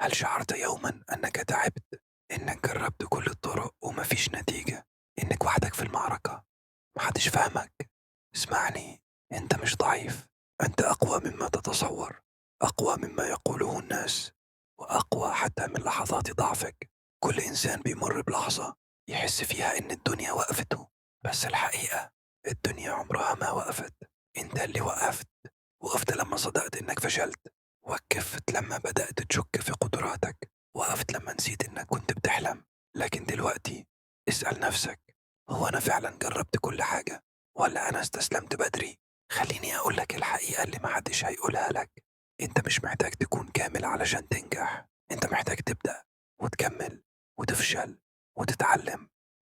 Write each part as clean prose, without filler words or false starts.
هل شعرت يوما أنك تعبت؟ إنك جربت كل الطرق ومفيش نتيجة؟ إنك وحدك في المعركة، محدش فاهمك؟ اسمعني، أنت مش ضعيف، أنت أقوى مما تتصور، أقوى مما يقوله الناس، وأقوى حتى من لحظات ضعفك. كل إنسان بيمر بلحظة يحس فيها إن الدنيا وقفته، بس الحقيقة الدنيا عمرها ما وقفت. أنت اللي وقفت. وقفت لما صدقت إنك فشلت، وقفت لما بدأت تشك في قدراتك، وقفت لما نسيت إنك كنت بتحلم. لكن دلوقتي اسأل نفسك، هو أنا فعلا جربت كل حاجة ولا أنا استسلمت بدري؟ خليني أقولك الحقيقة اللي محدش هيقولها لك. أنت مش محتاج تكون كامل علشان تنجح، أنت محتاج تبدأ وتكمل وتفشل وتتعلم.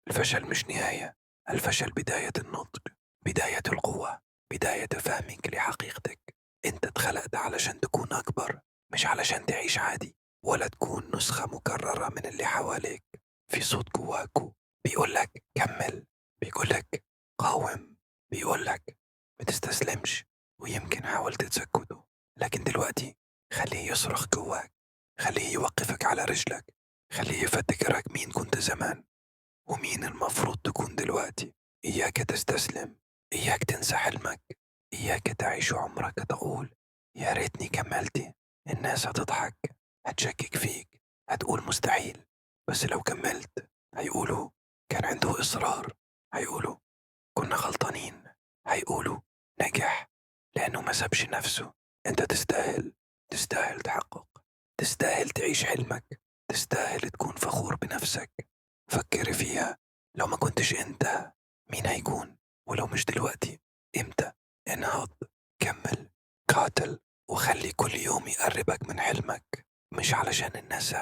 الفشل مش نهاية، الفشل بداية النضج، بداية القوة، بداية فهمك لحقيقتك. انت اتخلقت علشان تكون أكبر، مش علشان تعيش عادي ولا تكون نسخة مكررة من اللي حواليك. في صوت جواكو بيقولك كمل، بيقولك قاوم، بيقولك متستسلمش. ويمكن حاولت تسكته، لكن دلوقتي خليه يصرخ جواك، خليه يوقفك على رجلك، خليه يفتكرك مين كنت زمان ومين المفروض تكون دلوقتي. إياك تستسلم، إياك تنسى حلمك، إياك تعيش عمرك تقول يا ريتني كملت. الناس هتضحك، هتشكك فيك، هتقول مستحيل، بس لو كملت هيقولوا كان عنده إصرار، هيقولوا كنا غلطانين، هيقولوا نجح لأنه ما سابش نفسه. أنت تستاهل، تستاهل تحقق، تستاهل تعيش حلمك، تستاهل تكون فخور بنفسك. فكر فيها، لو ما كنتش أنت مين هيكون؟ ولو مش دلوقتي إمتى؟ انهض، كمل، قاتل، وخلي كل يوم يقربك من حلمك، مش علشان الناس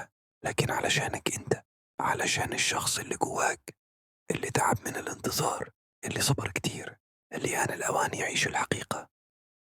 لكن علشانك أنت، علشان الشخص اللي جواك، اللي تعب من الانتظار، اللي صبر كتير، اللي آن الأوان يعيش الحقيقة.